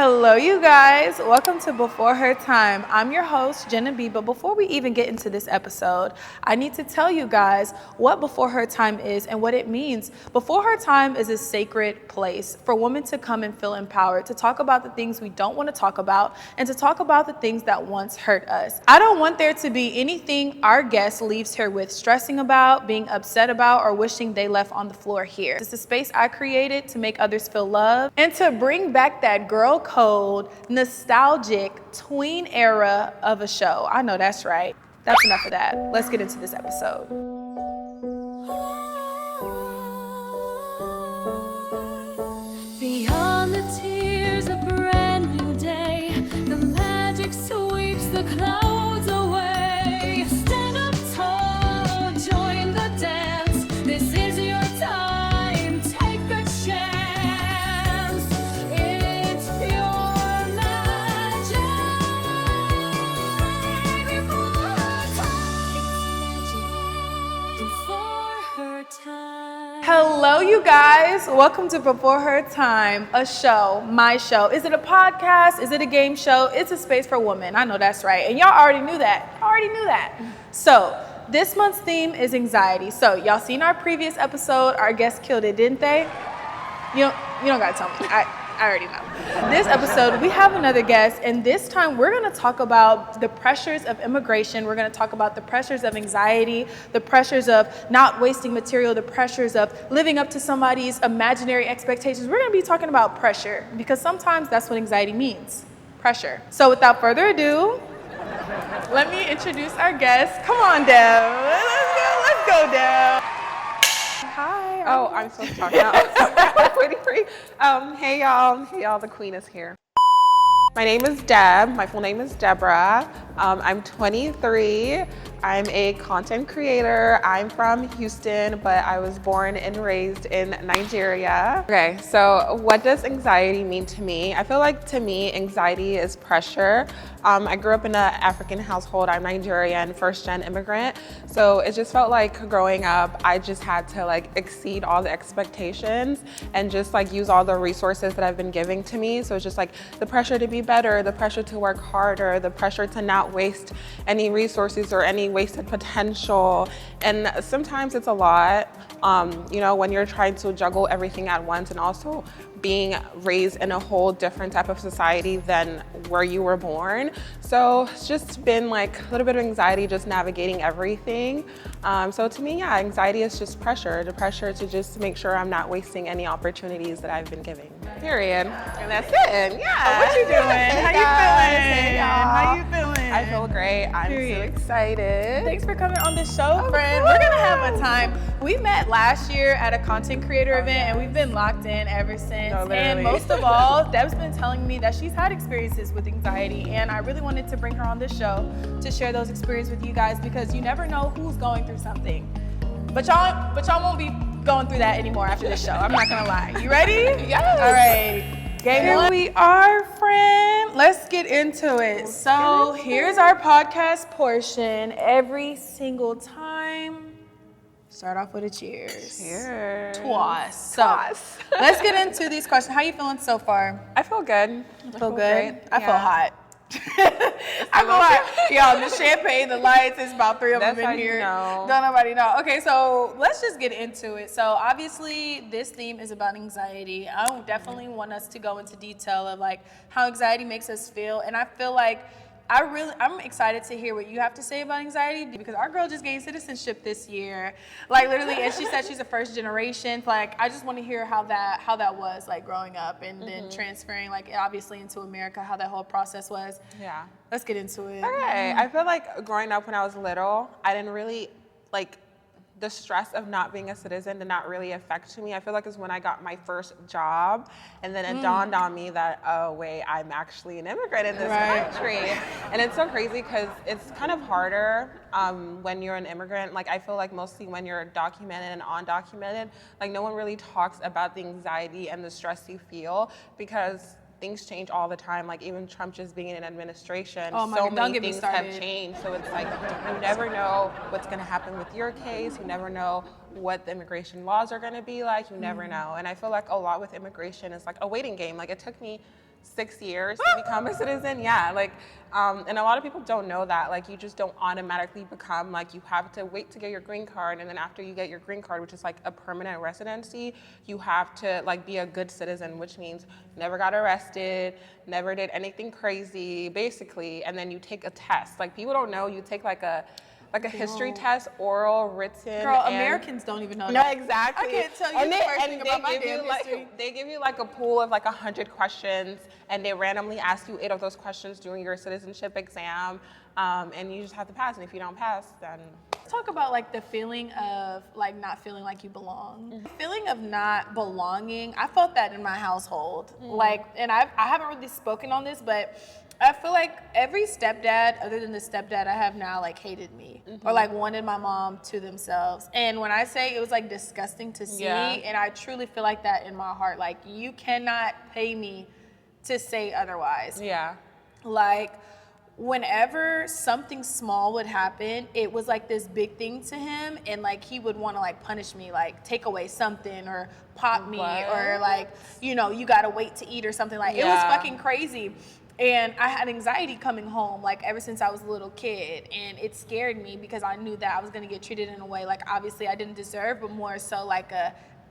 Hello, you guys. Welcome to Before Her Time. I'm your host, Jenna Bhee, but before we even get into this episode, I need to tell you guys what Before Her Time is and what it means. Before Her Time is a sacred place for women to come and feel empowered, to talk about the things we don't want to talk about, and to talk about the things that once hurt us. I don't want there to be anything our guest leaves here with stressing about, being upset about, or wishing they left on the floor here. It's a space I created to make others feel loved and to bring back that girl code, nostalgic, tween era of a show. I know that's right. That's enough of that. Let's get into this episode. Beyond the tears, a brand new day. The magic sweeps the clouds away. Stand up tall, join the dance. This is your time, take a chance. It's your magic before her time. Hello, you guys. Welcome to Before Her Time, a show, my show. Is it a podcast? Is it a game show? It's a space for women. I know that's right. And y'all already knew that. So this month's theme is anxiety. So y'all seen our previous episode. Our guests killed it, didn't they? You don't gotta tell me. I already know. This episode, we have another guest, and this time we're gonna talk about the pressures of immigration. We're gonna talk about the pressures of anxiety, the pressures of not wasting material, the pressures of living up to somebody's imaginary expectations. We're gonna be talking about pressure, because sometimes that's what anxiety means, pressure. So without further ado, let me introduce our guest. Come on, Deb. Let's go, Deb. Hi. Oh, I'm supposed to talk now. I was waiting for you. Hey y'all, the queen is here. My name is Deb. My full name is Deborah. I'm 23. I'm a content creator. I'm from Houston, but I was born and raised in Nigeria. Okay, so what does anxiety mean to me? I feel like to me, anxiety is pressure. I grew up in an African household. I'm Nigerian, first-gen immigrant. So it just felt like growing up, I just had to like exceed all the expectations and just like use all the resources that have been giving to me. So it's just like the pressure to be better, the pressure to work harder, the pressure to not waste any resources or any wasted potential. And sometimes it's a lot, when you're trying to juggle everything at once and also being raised in a whole different type of society than where you were born. So it's just been like a little bit of anxiety just navigating everything. So to me, yeah, anxiety is just pressure, the pressure to just make sure I'm not wasting any opportunities that I've been giving, period. And that's it, yeah. What you doing? Hey How guys. you feeling? Hey, y'all. How you feeling? I feel great. I'm Period. so excited. Thanks for coming on the show, friend. We're gonna have a time. We met last year at a content creator event, and we've been locked in ever since. No, and most of all, Deb's been telling me that she's had experiences with anxiety, and I really wanted to bring her on this show to share those experiences with you guys, because you never know who's going through something. But y'all won't be going through that anymore after this show. I'm not gonna lie. You ready? Yes. All right. Here we are, friend. Let's get into it. So here's our podcast portion. Every single time, start off with a cheers. Cheers. Twice. So let's get into these questions. How you feeling so far? I feel good. I feel good. Great. I feel hot. I feel hot. Y'all, the champagne, the lights, there's about 3 of them in here. Know. Don't nobody know. Okay, so let's just get into it. So obviously this theme is about anxiety. I definitely want us to go into detail of like how anxiety makes us feel. And I feel like I'm excited to hear what you have to say about anxiety, because our girl just gained citizenship this year, like literally, and she said she's a first generation. Like, I just want to hear how that was, like growing up and then transferring, like obviously into America, how that whole process was. Yeah. Let's get into it. Okay. I feel like growing up when I was little, I didn't really like the stress of not being a citizen did not really affect me. I feel like it's when I got my first job, and then it dawned on me that, oh wait, I'm actually an immigrant in this country. And it's so crazy because it's kind of harder when you're an immigrant. Like I feel like mostly when you're documented and undocumented, like no one really talks about the anxiety and the stress you feel, because things change all the time. Like even Trump just being in an administration, so many things have changed. So it's like you never know what's going to happen with your case. You never know what the immigration laws are going to be like. You never know. And I feel like a lot with immigration is like a waiting game. Like it took me 6 years to become a citizen. Yeah, like, and a lot of people don't know that. Like, you just don't automatically become, like, you have to wait to get your green card, and then after you get your green card, which is like a permanent residency, you have to like be a good citizen, which means never got arrested, never did anything crazy, basically, and then you take a test. Like, people don't know, you take like a history test, oral, written. Girl, Americans don't even know No, that. exactly. I can't tell you the first thing about my damn history. They give you like a pool of like 100 questions, and they randomly ask you 8 of those questions during your citizenship exam, and you just have to pass. And if you don't pass, then Talk about like the feeling of like not feeling like you belong. Feeling of not belonging. I felt that in my household. Like, and I haven't really spoken on this, but I feel like every stepdad, other than the stepdad I have now, like hated me or like wanted my mom to themselves. And when I say it was like disgusting to see, and I truly feel like that in my heart, like you cannot pay me to say otherwise. yeah. Like whenever something small would happen, it was like this big thing to him, and like he would want to like punish me, like take away something or pop me or like, you know, you gotta wait to eat or something. Like it was fucking crazy. And I had anxiety coming home, like ever since I was a little kid, and it scared me because I knew that I was gonna get treated in a way like obviously I didn't deserve, but more so like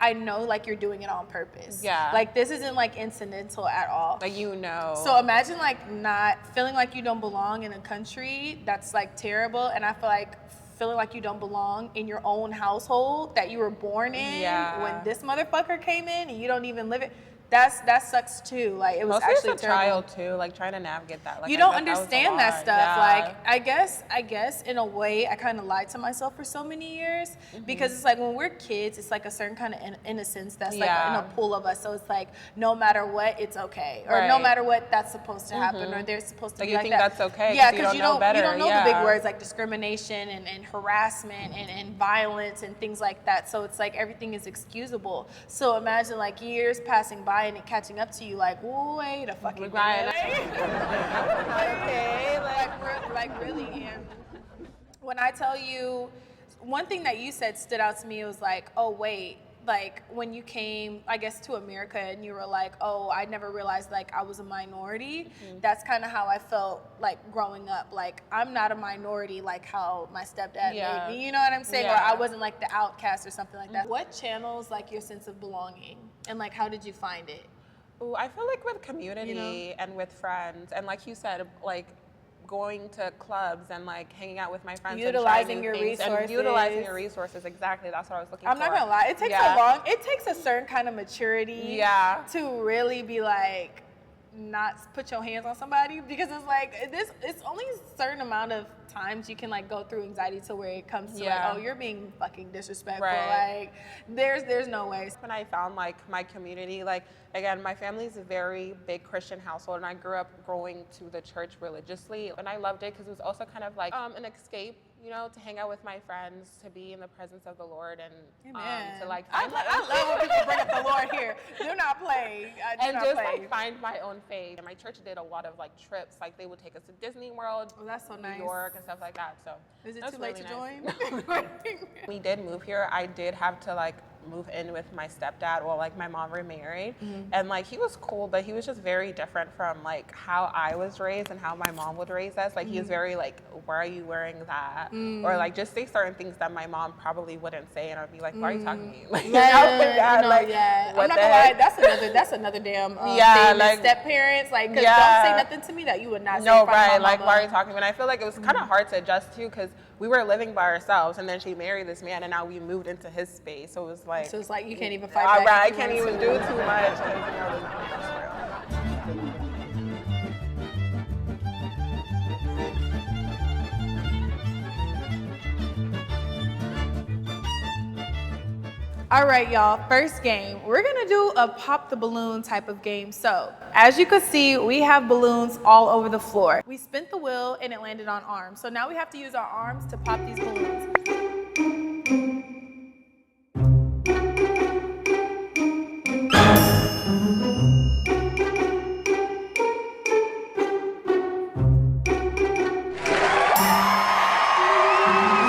I know like you're doing it on purpose. Yeah. Like this isn't like incidental at all. Like, you know. So imagine like not feeling like you don't belong in a country that's like terrible, and I feel like feeling like you don't belong in your own household that you were born in when this motherfucker came in and you don't even live it. That sucks too. Like it was Mostly actually as a terrible. child too, like trying to navigate that. Like, You I don't bet that was a understand that lot. stuff. Yeah. Like I guess in a way I kind of lied to myself for so many years because it's like when we're kids, it's like a certain kind of innocence that's like in a pool of us. So it's like no matter what, it's okay, or no matter what, that's supposed to happen, or they're supposed to Like, be you like think that. that's okay, Yeah, 'cause you don't know better. You don't know the Yeah. big words like discrimination and harassment and violence and things like that. So it's like everything is excusable. So imagine like years passing by and it catching up to you, like wait a fucking minute. Okay, like really. And when I tell you, one thing that you said stood out to me was like, oh wait, like when you came, I guess, to America and you were like, oh, I never realized like I was a minority. That's kind of how I felt like growing up. Like I'm not a minority like how my stepdad made me. You know what I'm saying? Or I wasn't like the outcast or something like that. What channels like your sense of belonging, and like how did you find it? Ooh, I feel like with community and with friends, and like you said, like going to clubs and like hanging out with my friends, Utilizing and your trying new things, resources. and utilizing your resources. Exactly, that's what I was looking for. I'm not gonna lie, it takes it takes a certain kind of maturity to really be like not put your hands on somebody, because it's like it's only a certain amount of times you can like go through anxiety to where it comes to like, oh, you're being fucking disrespectful. Like there's no way. When I found like my community, like again, my family's a very big Christian household, and I grew up going to the church religiously, and I loved it because it was also kind of like an escape, you know, to hang out with my friends, to be in the presence of the Lord, and to like I love when people bring up the Lord here. Do not play. And just like find my own faith. And my church did a lot of like trips, like they would take us to Disney World, that's so nice. New York, and stuff like that. So is it too late to join? We did move here. I did have to like move in with my stepdad while like my mom remarried, and like he was cool, but he was just very different from like how I was raised and how my mom would raise us. Like he was very like, why are you wearing that? Or like just say certain things that my mom probably wouldn't say, and I'd be like, why are you talking to me? Like, I'm not gonna lie, that's another damn thing like step parents, like, cause don't say nothing to me that you would not say. No, right, like why are you talking to me? And I feel like it was kind of hard to adjust to, because we were living by ourselves, and then she married this man, and now we moved into his space. So it was like, it's like you can't even fight back. Right, I can't even do too much. 'Cause, you know, that's real. All right, y'all, first game. We're gonna do a pop the balloon type of game. So, as you can see, we have balloons all over the floor. We spent the wheel and it landed on arms. So now we have to use our arms to pop these balloons.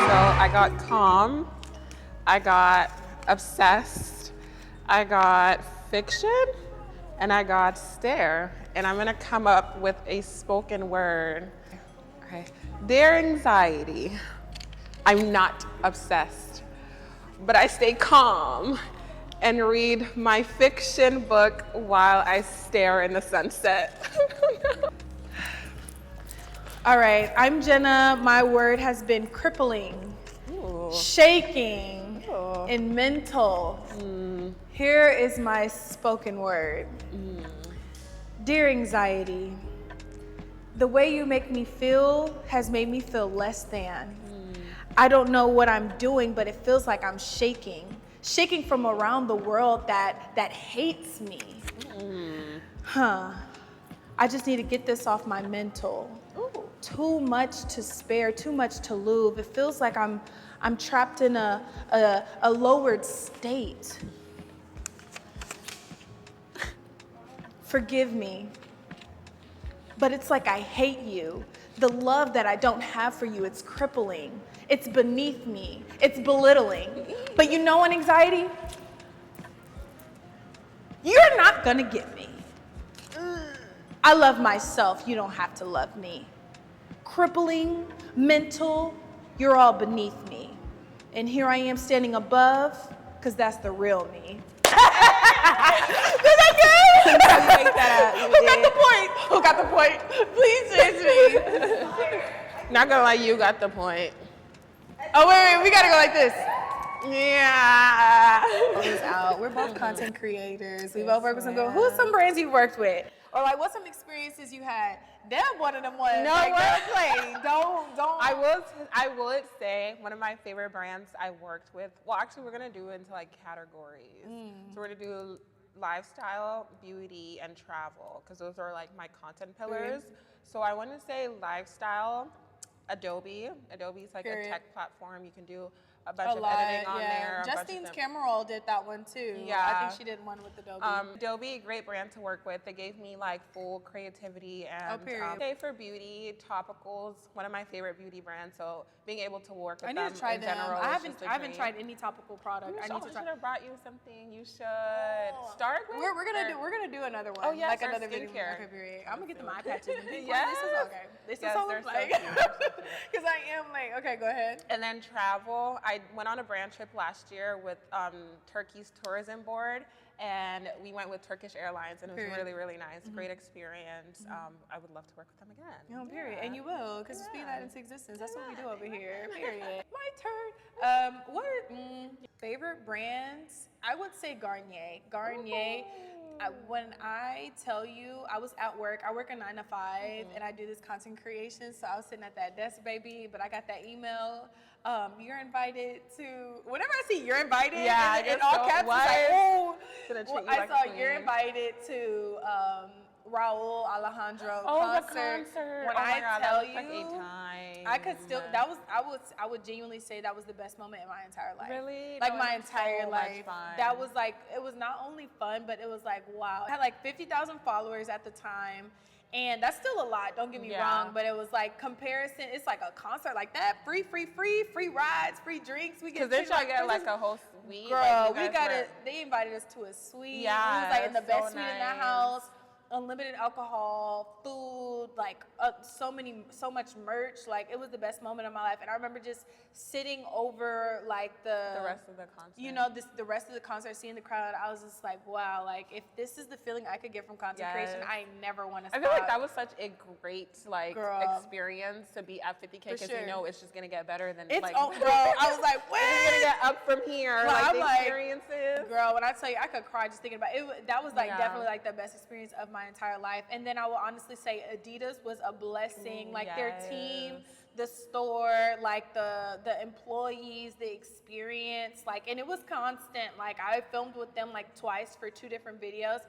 So I got calm, I got obsessed, I got fiction, and I got stare, and I'm gonna come up with a spoken word. Okay. Dear anxiety, I'm not obsessed, but I stay calm and read my fiction book while I stare in the sunset. All right, I'm Jenna. My word has been crippling, shaking, and mental. Here is my spoken word. Dear anxiety, the way you make me feel has made me feel less than. I don't know what I'm doing, but it feels like I'm shaking from around the world that hates me. I just need to get this off my mental. Too much to spare, too much to lose. It feels like I'm trapped in a lowered state. Forgive me, but it's like I hate you. The love that I don't have for you, it's crippling. It's beneath me. It's belittling. But you know what, anxiety? You're not gonna get me. I love myself. You don't have to love me. Crippling, mental, you're all beneath me. And here I am standing above, because that's the real me. Is that good? Who got the point? Please answer me. Not gonna lie, you got the point. Oh, wait, we gotta go like this. Yeah. Who's out? We're both content creators. We both work with some good. Who's some brands you worked with? Or like, what's some experiences you had? Deb, one of them ones. No, like, wordplay. Don't. I would say one of my favorite brands I worked with. Well, actually, we're gonna do it into like categories. So we're gonna do lifestyle, beauty, and travel, because those are like my content pillars. So I want to say lifestyle. Adobe is like a tech platform. You can do a bunch of editing on there. Justine's camera roll did that one too. Yeah. I think she did one with Adobe. Adobe, great brand to work with. They gave me like full creativity and okay, for beauty, topicals, one of my favorite beauty brands. So being able to work with I need to try in them. general. I haven't tried any topical product. I need to try. should have brought you something. You should start with. We're gonna do another one. Oh yeah, like our another video. skincare. Okay, period. I'm gonna get the eye patches. And Yes. This is okay. This is all they're like so cute. because I am like okay. Go ahead. And then travel. I went on a brand trip last year with Turkey's tourism board, and we went with Turkish Airlines, and it was really, really nice. Great experience. I would love to work with them again. No, period. And you will, because we speak that into existence. That's what we do over here. Period. My turn. What favorite brands? I would say Garnier. Garnier. When I tell you, I was at work. I work a 9 to 5, and I do this content creation. So I was sitting at that desk, baby. But I got that email. You're invited to. Whenever I see "you're invited" in all caps, it's like, oh. I saw "you're invited to." Raul Alejandro concert. When I tell you, I could still. I would genuinely say that was the best moment in my entire life. Really? Like my entire life. That was like, it was not only fun, but it was like, wow. I had like 50,000 followers at the time. And that's still a lot, don't get me wrong, but it was like comparison, it's like a concert like that, free rides, free drinks. We get because they try to get like a whole suite. Girl, we got it. They invited us to a suite. Yeah, it was like in the best suite nice. in the house. Unlimited alcohol, food, like so much merch. Like it was the best moment of my life. And I remember just sitting over like the rest of the concert. You know, the rest of the concert, seeing the crowd. I was just like, wow. Like if this is the feeling I could get from content creation, I never want to stop. I feel like that was such a great experience to be at 50K because you know it's just gonna get better than it's like. Bro, I was like, what? It's gonna get up from here. Well, like I'm the experiences. Girl, when I tell you, I could cry just thinking about it. That was like definitely like the best experience of my entire life. And then I will honestly say Adidas was a blessing. Like their team, the store, like the employees, the experience, like, and it was constant. Like I filmed with them like twice for 2 different videos.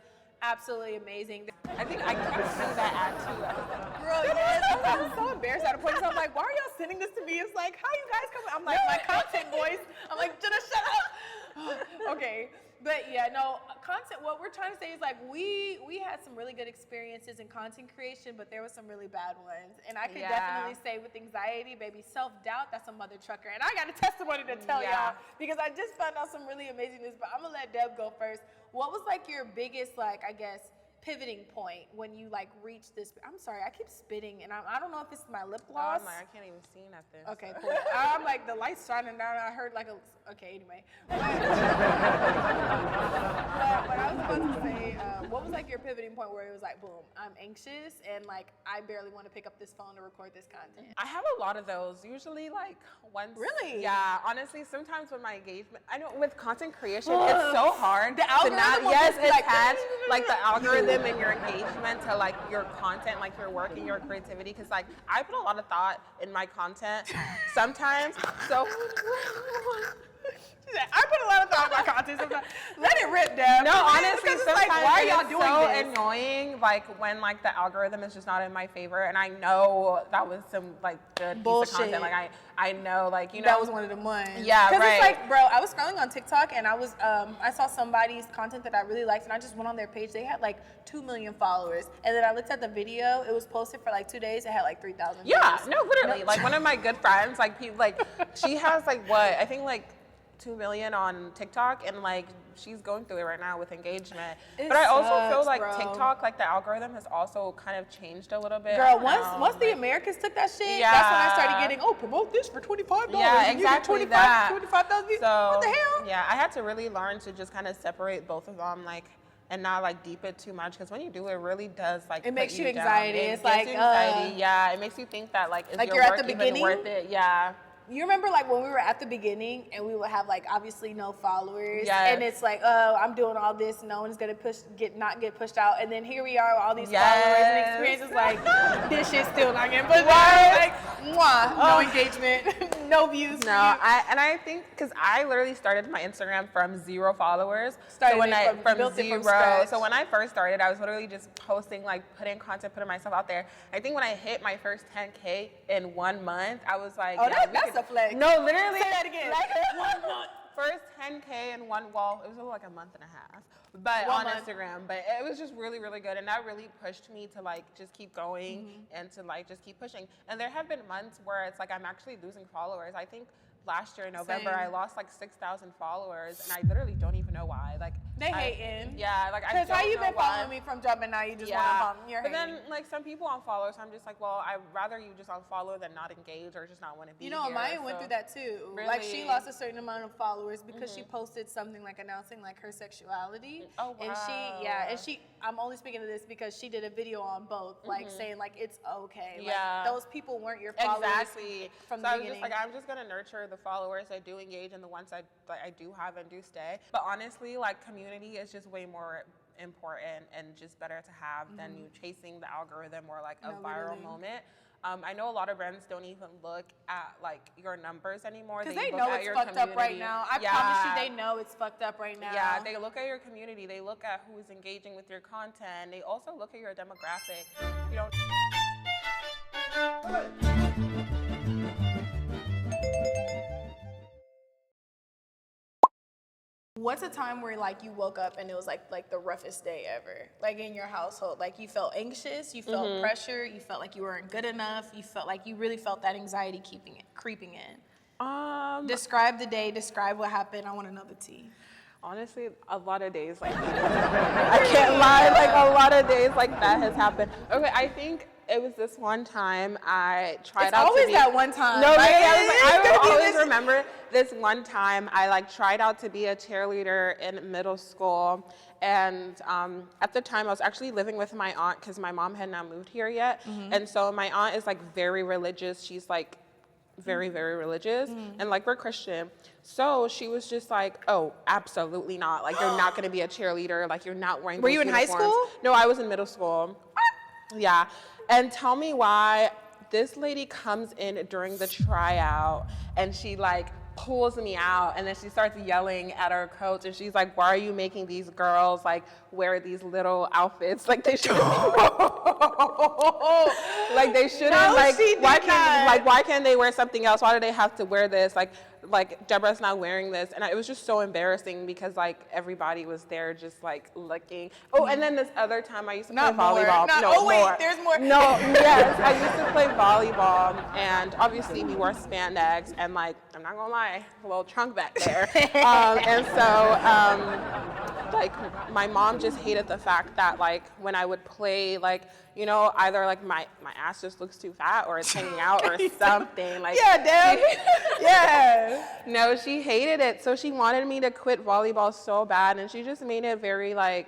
Absolutely amazing. I think I could see that ad too. Girl, yes. I was so embarrassed at a point. So I'm like, why are y'all sending this to me? It's like, how you guys coming? I'm like, my content voice. I'm like, Jenna, shut up. Okay. But yeah, no, content, what we're trying to say is like, we had some really good experiences in content creation, but there were some really bad ones. And I could definitely say with anxiety, baby, self-doubt, that's a mother trucker. And I got a testimony to tell y'all because I just found out some really amazing news, but I'm gonna let Deb go first. What was like your biggest, like, I guess, pivoting point when you like reach this. I'm sorry, I keep spitting, and I don't know if it's my lip gloss. I'm like, I can't even see nothing. Okay, so. cool. I'm like, the light's shining down. I heard like a. Okay, anyway. But I was about to say, what was like your pivoting point where it was like, boom, I'm anxious and like I barely want to pick up this phone to record this content? I have a lot of those. Usually, like once. Really? Yeah. Honestly, sometimes with my engagement, I know with content creation, it's so hard The algorithm will just be like, attach like the algorithm and your engagement to like your content, like your work and your creativity. Because like I put a lot of thought in my content sometimes. So. I put a lot of thought in my content sometimes. Let it rip, Deb. No, honestly, it's sometimes like, why are y'all it's doing so this? annoying, like when like the algorithm is just not in my favor, and I know that was some like good Bullshit. piece of content. Like I know, like you know, That was one of the ones. Yeah, Because right. it's like, bro, I was scrolling on TikTok and I saw somebody's content that I really liked, and I just went on their page. They had like 2 million followers, and then I looked at the video. It was posted for like 2 days. It had like 3,000. Yeah, views. no, literally. Like one of my good friends, like people, like she has like what I think like 2 million on TikTok, and like she's going through it right now with engagement. It but I also sucks, feel like bro. TikTok, like the algorithm has also kind of changed a little bit. Girl, I don't know, once the like- Americans took that shit, Yeah. that's when I started getting, promote this for $25. Yeah, and you get exactly that. 25,000 views. So What the hell? yeah, I had to really learn to just kind of separate both of them, like, and not like deep it too much, because when you do it really does like It makes put you down. anxiety. It It's gives like, you anxiety. Yeah, it makes you think that like is Like your you're at work the even beginning? worth it? Yeah. You remember like when we were at the beginning and we would have like obviously no followers, Yes. and it's like, oh, I'm doing all this, no one's gonna not get pushed out, and then here we are with all these Yes. followers and experiences, like this shit's still not getting pushed Right. out, like mwah, no engagement, no views. No, I think because I literally started my Instagram from 0 followers. Started so when it from built it from 0, scratch. so when I first started, I was literally just posting, like putting content, putting myself out there. I think when I hit my first 10K in 1 month, I was like, Oh, yeah, that's a flex. No, literally. Say that again. Like, 1 month. First 10K in one, well, it was like a month and a half, but 1 on month. Instagram. But it was just really, really good, and that really pushed me to like just keep going Mm-hmm. and to like just keep pushing. And there have been months where it's like I'm actually losing followers. I think last year in November Same. I lost like 6,000 followers, and I literally don't even know why. Like They hating. Yeah, like I Because don't how you know been why. following me from jumping, now you just Yeah, want to follow me? You're but hating. then like some people unfollow, so I'm just like, well, I'd rather you just unfollow than not engage or just not want to be You know, here. Maya went So- through that too. Like she Really? lost a certain amount of followers because she posted something like announcing like her sexuality. Oh, And I'm only speaking to this because she did a video on both, like saying like it's okay. Yeah. Like those people weren't your followers Exactly. from So the I was beginning. just like, I'm just gonna nurture the followers that do engage and the ones that I do have and do stay. But honestly, like community is just way more important and just better to have than you chasing the algorithm or like a No, viral literally. moment. I know a lot of brands don't even look at like your numbers anymore. Because they look know at it's your fucked up right community. now. I Yeah. promise you, they know it's fucked up right now. Yeah, they look at your community. They look at who's engaging with your content. They also look at your demographic. You don't. What's a time where like you woke up and it was like the roughest day ever, like in your household? Like you felt anxious, you felt pressure, you felt like you weren't good enough, you felt like you really felt that anxiety creeping in. Describe the day. Describe what happened. I want to know the tea. Honestly, a lot of days like I can't lie, like a lot of days like that has happened. Okay, I think it was this one time I tried It's out always to be, that one time. No, Like, really, it's I gonna will be always this- remember this one time I like tried out to be a cheerleader in middle school, and at the time I was actually living with my aunt because my mom had not moved here yet, and so my aunt is like very religious. She's like very, very religious, and like we're Christian. So she was just like, oh, absolutely not. Like you're not gonna be a cheerleader. Like you're not wearing Were those you in high uniforms." school? No, I was in middle school. Yeah. And tell me why this lady comes in during the tryout and she like pulls me out, and then she starts yelling at our coach, and she's like, why are you making these girls like wear these little outfits like they shouldn't like they shouldn't No, like she did why not. can't why can't they wear something else? Why do they have to wear this? Like like, Deborah's not wearing this. And it was just so embarrassing because, like, everybody was there just, like, looking. Oh, and then this other time I used to play volleyball. There's more. No, yes, I used to play volleyball, and obviously we wore spandex, and, like, I'm not gonna lie, a little trunk back there. And so, like, my mom just hated the fact that, like, when I would play, like, you know, either, like, my ass just looks too fat or it's hanging out or something. Like, yeah, Deb. Yeah. No, she hated it. So she wanted me to quit volleyball so bad, and she just made it very, like,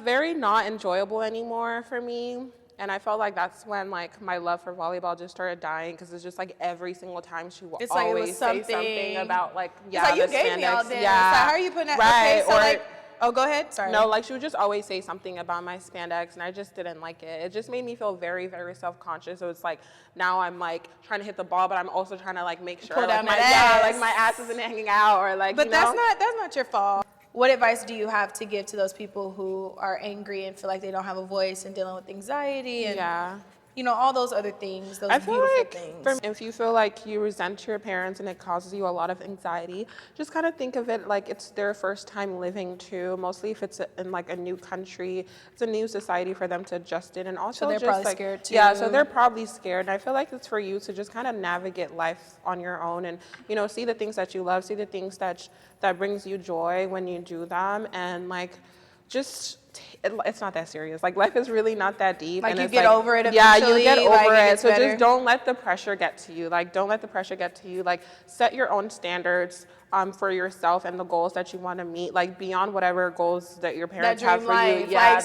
very not enjoyable anymore for me. And I felt like that's when, like, my love for volleyball just started dying, because it's just, like, every single time she would always say something about, like, yeah, it's like, the you gave spandex. me all this. Yeah. So how are you putting that? Right. Okay, so, Or, like, oh, go ahead. Sorry. no, like, she would just always say something about my spandex, and I just didn't like it. It just made me feel very, very self-conscious. So it's like, now I'm, like, trying to hit the ball, but I'm also trying to, like, make sure, pull down like, that ass. like, my ass isn't hanging out, or, like, But you know? that's not your fault. What advice do you have to give to those people who are angry and feel like they don't have a voice and dealing with anxiety and you know, all those other things, those I feel beautiful like things? if you feel like you resent your parents and it causes you a lot of anxiety, just kind of think of it like it's their first time living too. Mostly if it's in like a new country, it's a new society for them to adjust in, and also So they're just probably like, scared too. yeah, so they're probably scared. And I feel like it's for you to just kind of navigate life on your own, and you know, see the things that you love, see the things that brings you joy when you do them, and like just. It's not that serious. Like, life is really not that deep. Like, and you it's get like, over it yeah, eventually. you get over like, it. gets So better. just don't let the pressure get to you. Like, don't let the pressure get to you. Like, set your own standards for yourself and the goals that you want to meet. Like, beyond whatever goals that your parents have for life. you. Yeah, like,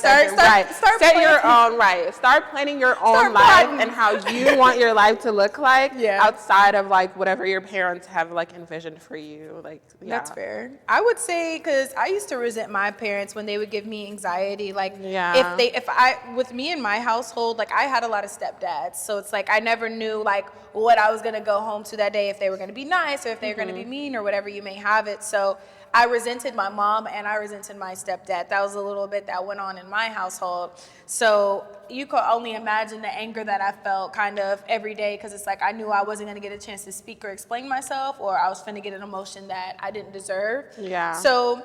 start set your own Start planning your own life and how you want your life to look like outside of like whatever your parents have like envisioned for you. Like, yeah. That's fair. I would say, because I used to resent my parents when they would give me anxiety. Like, with me in my household, like, I had a lot of stepdads. So it's like, I never knew like what I was going to go home to that day, if they were going to be nice or if they were going to be mean or whatever you may have it. So I resented my mom and I resented my stepdad. That was a little bit that went on in my household. So you could only imagine the anger that I felt kind of every day, because it's like I knew I wasn't going to get a chance to speak or explain myself, or I was going to get an emotion that I didn't deserve. Yeah. So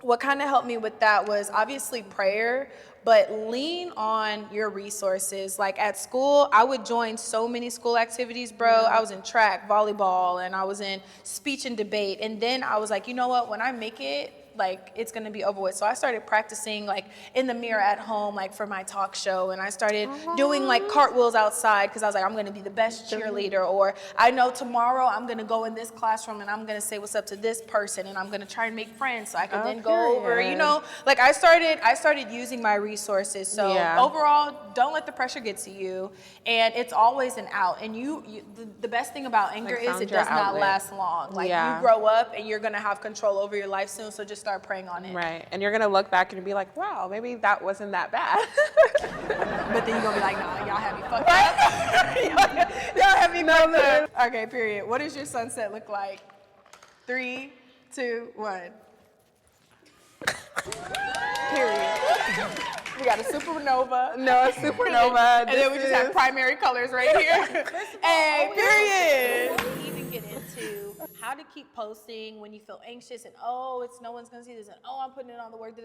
what kind of helped me with that was obviously prayer, but lean on your resources. Like, at school, I would join so many school activities, bro. I was in track, volleyball, and I was in speech and debate. And then I was like, you know what, when I make it, like, it's gonna be over with. So I started practicing like in the mirror at home, like for my talk show, and I started doing like cartwheels outside, because I was like, I'm gonna be the best cheerleader, or I know tomorrow I'm gonna go in this classroom and I'm gonna say what's up to this person, and I'm gonna try and make friends so I can then go over, you know, like I started using my resources. So overall, don't let the pressure get to you, and it's always an out. And the best thing about anger is it does not last long. Like, you grow up and you're gonna have control over your life soon, so just start praying on it. Right. And you're going to look back and be like, wow, maybe that wasn't that bad. But then you're going to be like, nah, y'all have me fucked up. Y'all have me fucked up. Okay, period. What does your sunset look like? 3, 2, 1. Period. We got a supernova. No, a supernova. And then we just have primary colors right here. Hey, period. Before we even get into how to keep posting when you feel anxious and, oh, it's no one's gonna see this, and oh, I'm putting it on the work,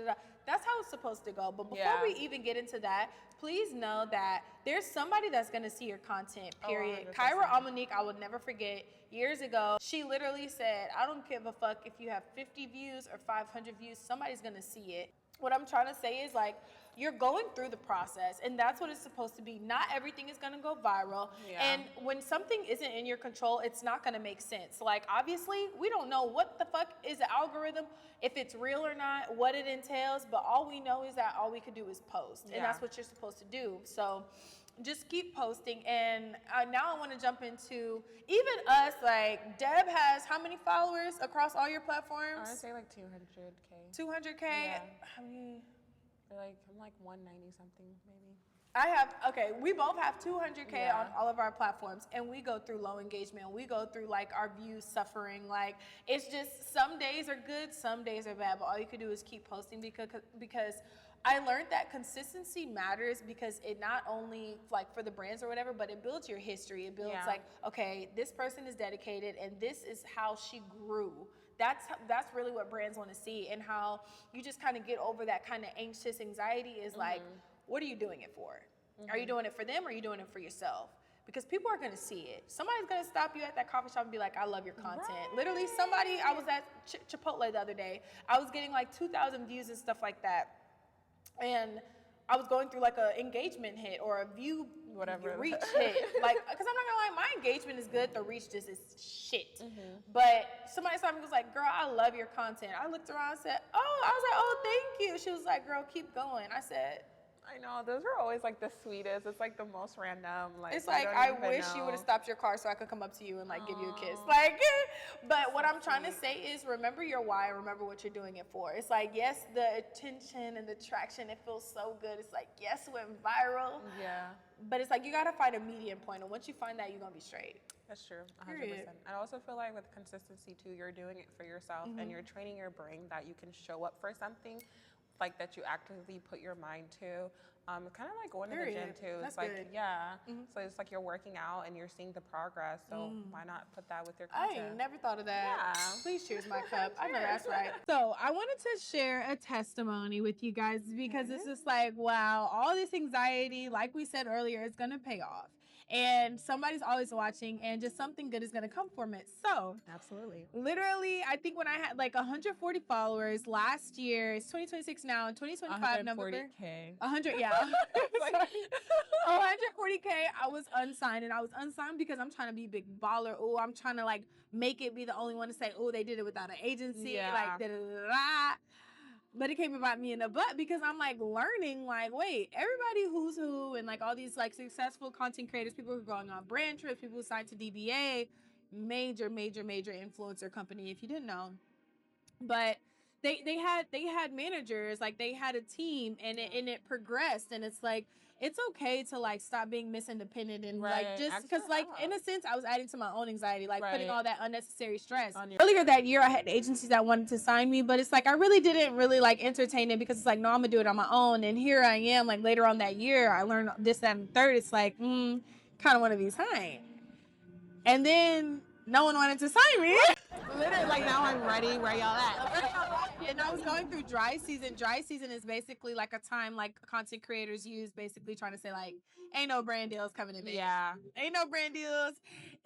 that's how it's supposed to go. But before we even get into that, please know that there's somebody that's gonna see your content, period. Kyra Almonique, I will never forget, years ago, she literally said, I don't give a fuck if you have 50 views or 500 views, somebody's gonna see it. What I'm trying to say is, like, you're going through the process, and that's what it's supposed to be. Not everything is gonna go viral. And when something isn't in your control, it's not gonna make sense. Like, obviously, we don't know what the fuck is the algorithm, if it's real or not, what it entails, but all we know is that all we could do is post, and that's what you're supposed to do. So just keep posting. And now I wanna jump into even us. Like, Deb has how many followers across all your platforms? I'd say like 200K. 200K? Yeah. How many? I'm like 190 something maybe. We both have 200K on all of our platforms, and we go through low engagement. We go through like our views suffering. Like, it's just, some days are good, some days are bad, but all you can do is keep posting, because I learned that consistency matters because it not only like for the brands or whatever, but it builds your history. It builds like, okay, this person is dedicated and this is how she grew. That's really what brands want to see, and how you just kind of get over that kind of anxious anxiety is like, what are you doing it for? Are you doing it for them or are you doing it for yourself? Because people are gonna see it. Somebody's gonna stop you at that coffee shop and be like, I love your content. Right. Literally, I was at Chipotle the other day. I was getting like 2,000 views and stuff like that. And I was going through like a engagement hit or a view reach hit. Like, because I'm not gonna lie, my engagement is good, the reach just is shit. But somebody saw me and was like, girl, I love your content. I looked around and said, oh, I was like, oh, thank you. She was like, girl, keep going. I said, I know, those are always like the sweetest. It's like the most random. Like, it's like, I wish you would have stopped your car so I could come up to you and like give you a kiss. Like, but so what I'm trying to say is remember your why, remember what you're doing it for. It's like, yes, the attention and the traction, it feels so good. It's like, yes, it went viral. Yeah. But it's like, you got to find a medium point. And once you find that, you're going to be straight. That's true, 100%. I also feel like with consistency too, you're doing it for yourself and you're training your brain that you can show up for something like that you actively put your mind to. Kind of like going to the gym too. That's it's like, good. So it's like you're working out and you're seeing the progress. So why not put that with your content? I ain't never thought of that. Yeah. Please cheers my cup. I know that's right. So I wanted to share a testimony with you guys because it's just like, wow, all this anxiety, like we said earlier, is going to pay off. And somebody's always watching and just something good is going to come from it. So Absolutely. literally, I think when I had like 140 followers last year, it's 2026 now, in 2025 November. 140K. 100, yeah. 140K, I was unsigned, and I was unsigned because I'm trying to be big baller. Oh, I'm trying to like make it be the only one to say, oh, they did it without an agency, like da da da da. But it came about me in the butt because I'm like learning, like, wait, everybody who's who and like all these like successful content creators, people who are going on brand trips, people who signed to DBA, major influencer company, if you didn't know. But they had managers, like they had a team, and it progressed, and it's like it's okay to like stop being Miss Independent and like just because like in a sense I was adding to my own anxiety, like putting all that unnecessary stress. Earlier that year I had agencies that wanted to sign me, but it's like I really didn't really like entertain it because it's like, no, I'm gonna do it on my own. And here I am, like later on that year I learned this, that, and third. It's like kind of want to be signed, and then no one wanted to sign me. Literally, like now I'm ready. Where y'all at? And I was going through dry season. Dry season is basically like a time like content creators use, basically trying to say like, ain't no brand deals coming in. Yeah. Ain't no brand deals,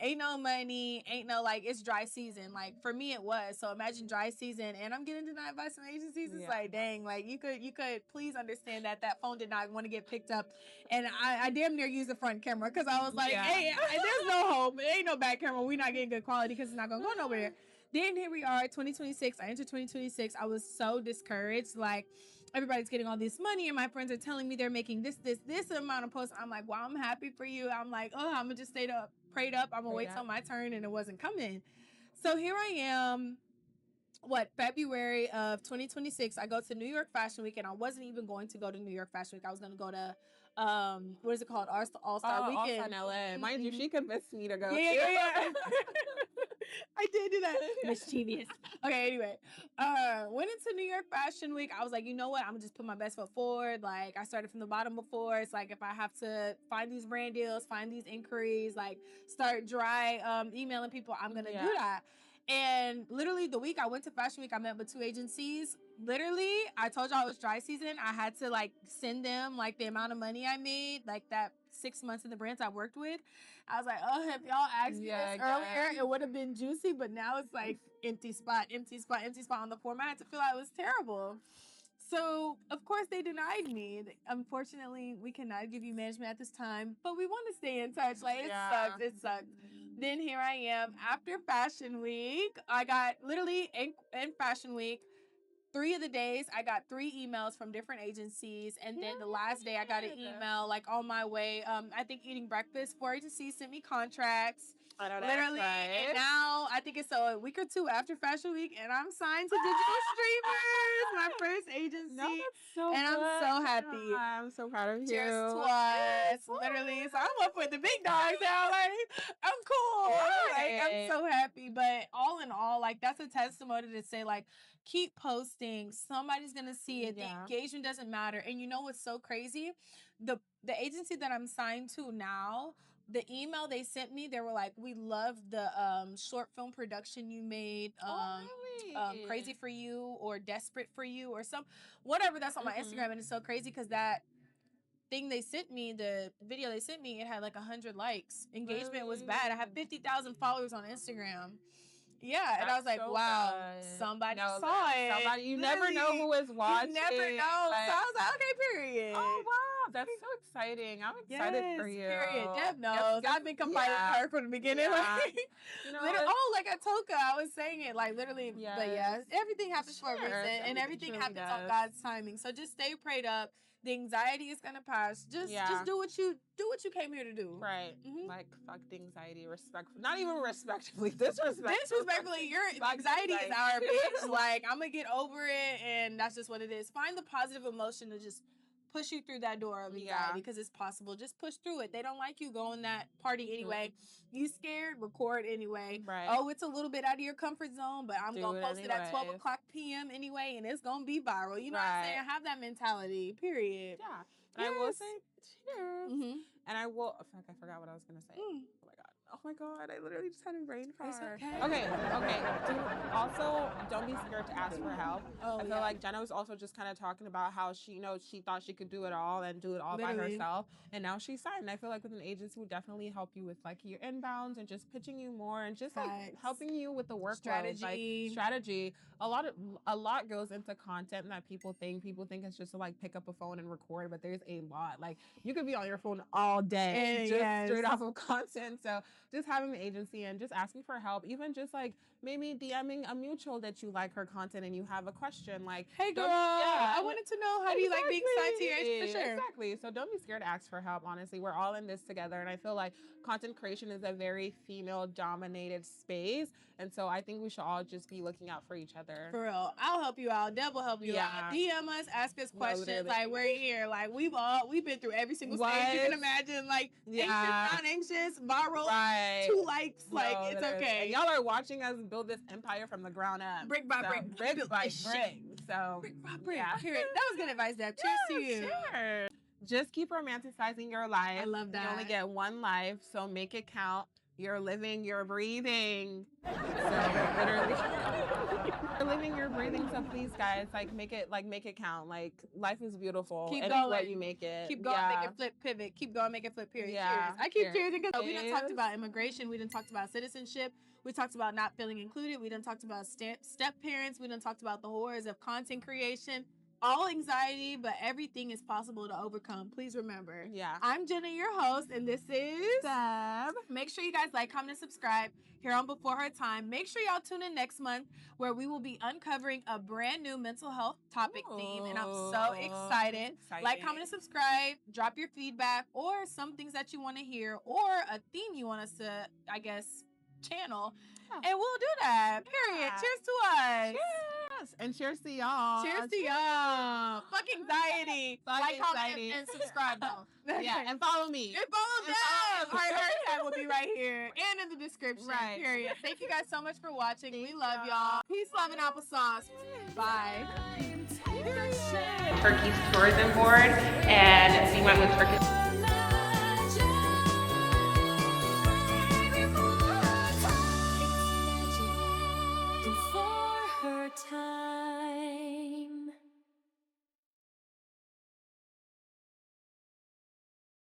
ain't no money, ain't no like, it's dry season. Like for me it was. So imagine dry season and I'm getting denied by some agencies. It's like, dang, like you could please understand that phone did not want to get picked up. And I damn near used the front camera because I was like, hey, there's no hope. It ain't no back camera. We're not getting good quality because it's not gonna go nowhere. Then here we are, 2026. I entered 2026. I was so discouraged. Like, everybody's getting all this money, and my friends are telling me they're making this amount of posts. I'm like, wow, I'm happy for you. I'm like, oh, I'm gonna just stay up, prayed up. I'm gonna wait till my turn, and it wasn't coming. So here I am. February of 2026, I go to New York Fashion Week, and I wasn't even going to go to New York Fashion Week. I was going to go to, what is it called? All-Star Weekend. All-Star in LA. Mind you, she convinced me to go. Yeah. I did do that. Mischievous. Okay, anyway. Went into New York Fashion Week. I was like, you know what? I'm going to just put my best foot forward. Like, I started from the bottom before. It's like, if I have to find these brand deals, find these inquiries, like, start dry emailing people, I'm going to do that. And literally the week I went to Fashion Week, I met with 2 agencies. Literally, I told y'all it was dry season. I had to like send them like the amount of money I made, like that 6 months in the brands I worked with. I was like, oh, if y'all asked me this earlier, it would have been juicy, but now it's like empty spot on the form. I had to fill out. It was terrible. So, of course, they denied me. Unfortunately, we cannot give you management at this time, but we want to stay in touch. Like, it sucks. Then here I am. After Fashion Week, I got literally in Fashion Week, 3 of the days, I got 3 emails from different agencies. And then the last day, I got an email, like, on my way. I think eating breakfast, 4 agencies sent me contracts. I know that's Literally, right. and now I think it's a week or two after Fashion Week, and I'm signed to Digital Streamers, my first agency. No, that's so and good. I'm so happy. I'm so proud of you. Cheers to us, literally. So I'm up with the big dogs now. Like, I'm cool. Like, I'm so happy. But all in all, like, that's a testimony to say, like, keep posting. Somebody's gonna see it. Yeah. The engagement doesn't matter. And you know what's so crazy? The agency that I'm signed to now, the email they sent me, they were like, "We love the short film production you made, Really? Crazy for You or Desperate for You or whatever that's on my Instagram." And it's so crazy because that thing they sent me, the video they sent me, it had like 100 likes. Engagement was bad. I have 50,000 followers on Instagram. Yeah, and I was like, so wow, good. somebody No, saw it. Somebody, you never know Literally, who is watching. You never know. Like, so I was like, okay, period. oh wow, that's so exciting. I'm excited for you. Period. Deb knows. I've been confiding in her from the beginning. Yeah. Like, You know, like at Toka, I was saying it like literally. But yeah, everything happens for a reason, and everything truly happens on does. God's timing. So just stay prayed up. The anxiety is gonna pass. Just do what you came here to do. Right. Mhm. Like fuck the anxiety, respectful. Not even respectfully, disrespectfully. Disrespectfully, your anxiety is our bitch. Like, I'm gonna get over it, and that's just what it is. Find the positive emotion to just push you through that door of anxiety because it's possible. Just push through it. They don't like you, go in that party anyway. You scared, record anyway. Right. Oh, it's a little bit out of your comfort zone, but I'm gonna post it at 12 anyway. o'clock p.m. anyway, and it's gonna be viral. You know what I'm saying? Have that mentality. Period. Yeah. And I will say cheers. Mm-hmm. And I will. Fuck, I forgot what I was gonna say. Oh my god! I literally just had a brain fart. It's okay. Okay. Also, don't be scared to ask for help. Oh, I feel like Jenna was also just kind of talking about how she thought she could do it all and do it all by herself, and now she's signed. And I feel like with an agency would definitely help you with like your inbounds and just pitching you more and just like helping you with the workload, strategy. A lot goes into content that people think it's just to like pick up a phone and record, but there's a lot. Like you could be on your phone all day just straight off of content. So just having an agency and just asking for help, even just like maybe DMing a mutual that you like her content and you have a question like, hey girl, I wanted to know how do you like being signed to your agency? For sure. Exactly. So don't be scared to ask for help. Honestly, we're all in this together, and I feel like content creation is a very female-dominated space, and so I think we should all just be looking out for each other. For real, I'll help you out. Deb will help you out. DM us, ask us questions. Like we're here. Like we've been through every single stage you can imagine. Like anxious, not anxious, viral, 2 likes. Like it's okay. And y'all are watching us build this empire from the ground up, brick by brick, brick by brick. So brick by brick. Period. That was good advice, Deb. Cheers to you. Cheers. Just keep romanticizing your life. I love that. You only get one life, so make it count. You're living, you're breathing. So literally, you're living, you're breathing. So please, guys, make it count. Like life is beautiful. Keep and going. Let you make it. Keep going, make it flip, pivot. Keep going, make it flip. Period. Yeah. Cheers. I keep cheering because we done talked about immigration. We done talked about citizenship. We talked about not feeling included. We done talked about step parents. We done talked about the horrors of content creation. All anxiety, but everything is possible to overcome. Please remember. Yeah. I'm Jenna, your host, and this is Deb. Make sure you guys like, comment, and subscribe here on Before Her Time. Make sure y'all tune in next month where we will be uncovering a brand new mental health topic theme, and I'm so excited. Like, comment, and subscribe. Drop your feedback or some things that you want to hear or a theme you want us to, I guess, channel. And we'll do that. Period. Cheers to us. Cheers. And cheers to y'all. Cheers to y'all. Fuck anxiety. Like, comment, and subscribe though. Yeah, and follow me. And follow Deb. Our hashtag will be right here and in the description. Right. Period. Thank you guys so much for watching. We love y'all. Peace, love, and applesauce. Bye. Turkey's tourism board, and we went with Turkish. Before her time.